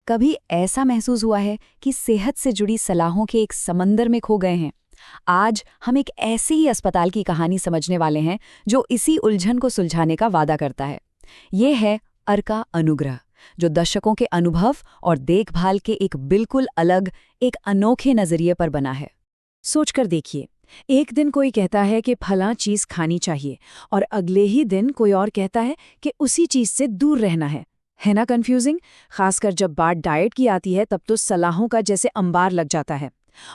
कभी ऐसा महसूस हुआ है कि सेहत से जुड़ी सलाहों के एक समंदर में खो गए हैं? आज हम एक ऐसे ही अस्पताल की कहानी समझने वाले हैं जो इसी उलझन को सुलझाने का वादा करता है। ये है अर्का अनुग्रह, जो दशकों के अनुभव और देखभाल के एक बिल्कुल अलग, एक अनोखे नजरिए पर बना है। सोचकर देखिए, एक दिन कोई कहता है कि फलां चीज खानी चाहिए और अगले ही दिन कोई और कहता है कि उसी चीज से दूर रहना है ना कंफ्यूजिंग। खासकर जब बात डाइट की आती है तब तो सलाहों का जैसे अंबार लग जाता है।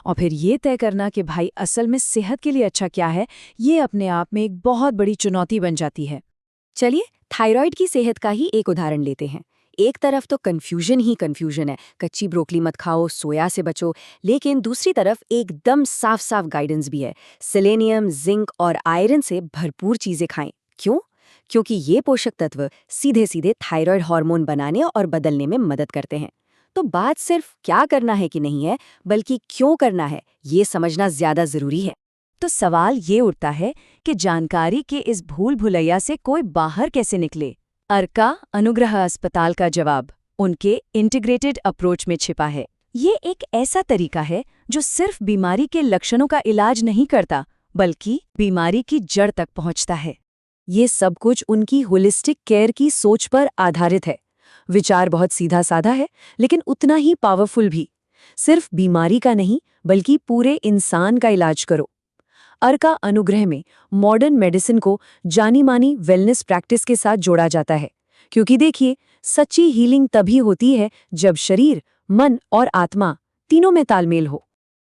और फिर ये तय करना कि भाई असल में सेहत के लिए अच्छा क्या है, ये अपने आप में एक बहुत बड़ी चुनौती बन जाती है। चलिए थायराइड की सेहत का ही एक उदाहरण लेते हैं। एक तरफ तो कन्फ्यूजन ही कन्फ्यूजन है, कच्ची ब्रोकली मत खाओ, सोया से बचो। लेकिन दूसरी तरफ एकदम साफ साफ गाइडेंस भी है, सेलेनियम, जिंक और आयरन से भरपूर चीजें खाएं। क्यों? क्योंकि ये पोषक तत्व सीधे सीधे थायराइड हार्मोन बनाने और बदलने में मदद करते हैं। तो बात सिर्फ क्या करना है कि नहीं है, बल्कि क्यों करना है, ये समझना ज्यादा जरूरी है। तो सवाल ये उठता है कि जानकारी के इस भूल भुलैया से कोई बाहर कैसे निकले। अर्का अनुग्रह अस्पताल का जवाब उनके इंटीग्रेटेड अप्रोच में छिपा है। ये एक ऐसा तरीका है जो सिर्फ बीमारी के लक्षणों का इलाज नहीं करता, बल्कि बीमारी की जड़ तक पहुंचता है। ये सब कुछ उनकी होलिस्टिक केयर की सोच पर आधारित है। विचार बहुत सीधा साधा है, लेकिन उतना ही पावरफुल भी। सिर्फ बीमारी का नहीं, बल्कि पूरे इंसान का इलाज करो। अर्का अनुग्रह में मॉडर्न मेडिसिन को जानी मानी वेलनेस प्रैक्टिस के साथ जोड़ा जाता है, क्योंकि देखिए, सच्ची हीलिंग तभी होती है जब शरीर, मन और आत्मा तीनों में तालमेल हो।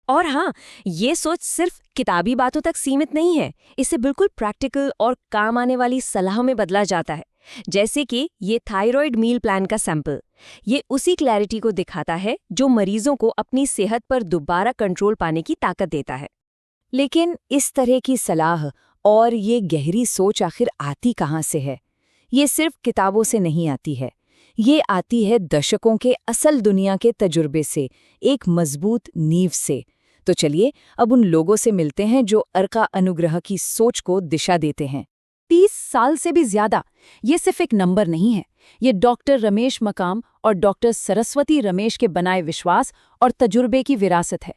और हाँ, ये सोच सिर्फ किताबी बातों तक सीमित नहीं है, इसे बिल्कुल प्रैक्टिकल और काम आने वाली सलाहों में बदला जाता है। जैसे कि ये थायराइड मील प्लान का सैंपल, ये उसी क्लैरिटी को दिखाता है जो मरीजों को अपनी सेहत पर दोबारा कंट्रोल पाने की ताकत देता है। लेकिन इस तरह की सलाह और ये गहरी सोच आखिर आती कहाँ से है? ये सिर्फ किताबों से नहीं आती है, ये आती है दशकों के असल दुनिया के तजुर्बे से, एक मजबूत नींव से। तो चलिए अब उन लोगों से मिलते हैं जो अर्का अनुग्रह की सोच को दिशा देते हैं। 30 साल से भी ज्यादा, ये सिर्फ एक नंबर नहीं है, ये डॉक्टर रमेश मकाम और डॉक्टर सरस्वती रमेश के बनाए विश्वास और तजुर्बे की विरासत है।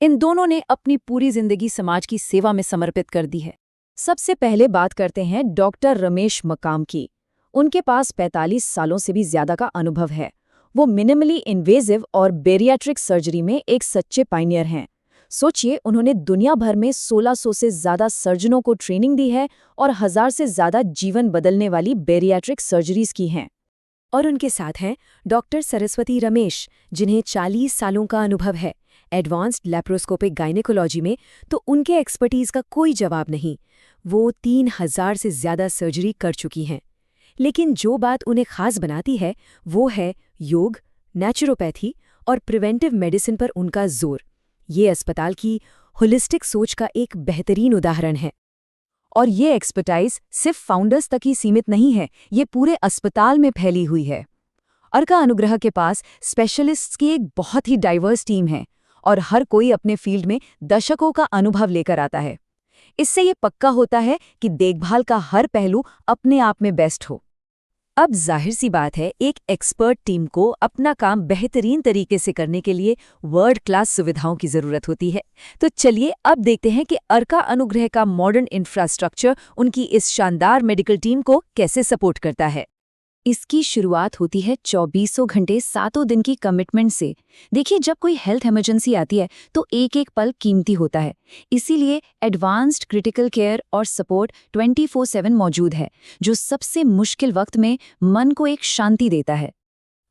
इन दोनों ने अपनी पूरी जिंदगी समाज की सेवा में समर्पित कर दी है। सबसे पहले बात करते हैं डॉक्टर रमेश मकाम की। उनके पास 45 सालों से भी ज्यादा का अनुभव है। वो मिनिमली इन्वेजिव और बेरियाट्रिक सर्जरी में एक सच्चे पायनियर हैं। सोचिए, उन्होंने दुनिया भर में 1600 से ज्यादा सर्जनों को ट्रेनिंग दी है और 1000 से ज्यादा जीवन बदलने वाली बेरियाट्रिक सर्जरीज की हैं। और उनके साथ हैं डॉक्टर सरस्वती रमेश, जिन्हें 40 सालों का अनुभव है एडवांस्ड लैप्रोस्कोपिक गायनेकोलॉजी में। तो उनके एक्सपर्टीज का कोई जवाब नहीं। वो 3000 से ज्यादा सर्जरी कर चुकी हैं। लेकिन जो बात उन्हें खास बनाती है वो है योग, नेचुरोपैथी और प्रिवेंटिव मेडिसिन पर उनका जोर। ये अस्पताल की होलिस्टिक सोच का एक बेहतरीन उदाहरण है। और ये एक्सपर्टाइज सिर्फ फाउंडर्स तक ही सीमित नहीं है, ये पूरे अस्पताल में फैली हुई है। अर्का अनुग्रह के पास स्पेशलिस्ट्स की एक बहुत ही डाइवर्स टीम है और हर कोई अपने फील्ड में दशकों का अनुभव लेकर आता है। इससे ये पक्का होता है कि देखभाल का हर पहलू अपने आप में बेस्ट हो। अब जाहिर सी बात है, एक एक्सपर्ट टीम को अपना काम बेहतरीन तरीके से करने के लिए वर्ल्ड क्लास सुविधाओं की जरूरत होती है। तो चलिए अब देखते हैं कि अर्का अनुग्रह का मॉडर्न इंफ्रास्ट्रक्चर उनकी इस शानदार मेडिकल टीम को कैसे सपोर्ट करता है। इसकी शुरुआत होती है 24 घंटे 7 दिन की कमिटमेंट से। देखिए, जब कोई हेल्थ इमरजेंसी आती है तो एक एक पल कीमती होता है। इसीलिए एडवांस्ड क्रिटिकल केयर और सपोर्ट 24/7 मौजूद है, जो सबसे मुश्किल वक्त में मन को एक शांति देता है।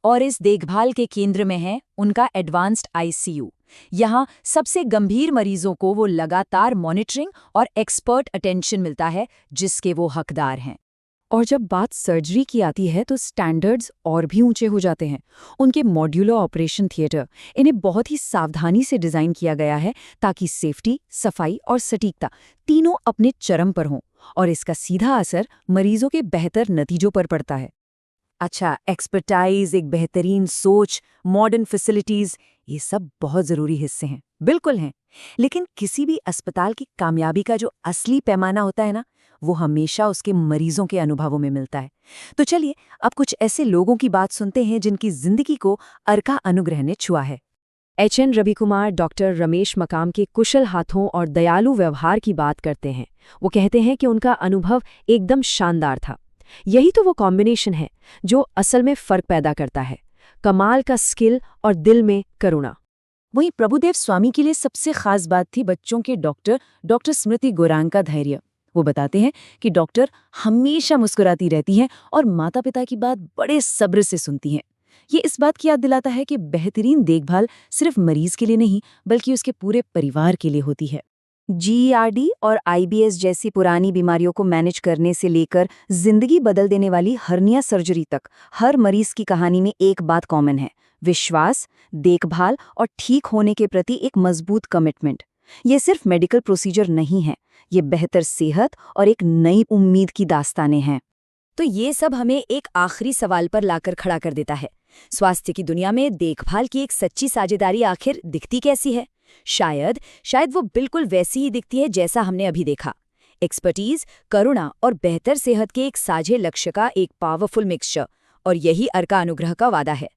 और इस देखभाल के केंद्र में है उनका एडवांस्ड आईसीयू। यहाँ सबसे गंभीर मरीजों को वो लगातार मॉनिटरिंग और एक्सपर्ट अटेंशन मिलता है, जिसके वो हकदार हैं। और जब बात सर्जरी की आती है तो स्टैंडर्ड्स और भी ऊंचे हो जाते हैं। उनके मॉड्यूलर ऑपरेशन थिएटर, इन्हें बहुत ही सावधानी से डिज़ाइन किया गया है ताकि सेफ्टी, सफाई और सटीकता तीनों अपने चरम पर हों, और इसका सीधा असर मरीजों के बेहतर नतीजों पर पड़ता है। अच्छा, एक्सपर्टाइज, एक बेहतरीन सोच, मॉडर्न फैसिलिटीज, ये सब बहुत ज़रूरी हिस्से हैं, बिल्कुल हैं। लेकिन किसी भी अस्पताल की कामयाबी का जो असली पैमाना होता है ना, वो हमेशा उसके मरीजों के अनुभवों में मिलता है। तो चलिए अब कुछ ऐसे लोगों की बात सुनते हैं जिनकी जिंदगी को अर्का अनुग्रह ने छुआ है। एच.एन. रविकुमार डॉक्टर रमेश मकाम के कुशल हाथों और दयालु व्यवहार की बात करते हैं। वो कहते हैं कि उनका अनुभव एकदम शानदार था। यही तो वो कॉम्बिनेशन है जो असल में फर्क पैदा करता है, कमाल का स्किल और दिल में करुणा। वहीं प्रभुदेव स्वामी के लिए सबसे खास बात थी बच्चों के डॉक्टर स्मृति गोरांग का धैर्य। वो बताते हैं कि डॉक्टर हमेशा मुस्कुराती रहती हैं और माता पिता की बात बड़े सब्र से सुनती हैं। ये इस बात की याद दिलाता है कि बेहतरीन देखभाल सिर्फ मरीज के लिए नहीं बल्कि उसके पूरे परिवार के लिए होती है। GERD और IBS जैसी पुरानी बीमारियों को मैनेज करने से लेकर जिंदगी बदल देने वाली हर्निया सर्जरी तक हर मरीज की कहानी में एक बात कॉमन है: विश्वास, देखभाल और ठीक होने के प्रति एक मजबूत कमिटमेंट। ये सिर्फ मेडिकल प्रोसीजर नहीं है, ये बेहतर सेहत और एक नई उम्मीद की दास्तानें हैं। तो ये सब हमें एक आखिरी सवाल पर लाकर खड़ा कर देता है। स्वास्थ्य की दुनिया में देखभाल की एक सच्ची साझेदारी आखिर दिखती कैसी है? शायद वो बिल्कुल वैसी ही दिखती है जैसा हमने अभी देखा। एक्सपर्टीज, करुणा और बेहतर सेहत के एक साझे लक्ष्य का एक पावरफुल मिक्सचर। और यही अर्का अनुग्रह का वादा है।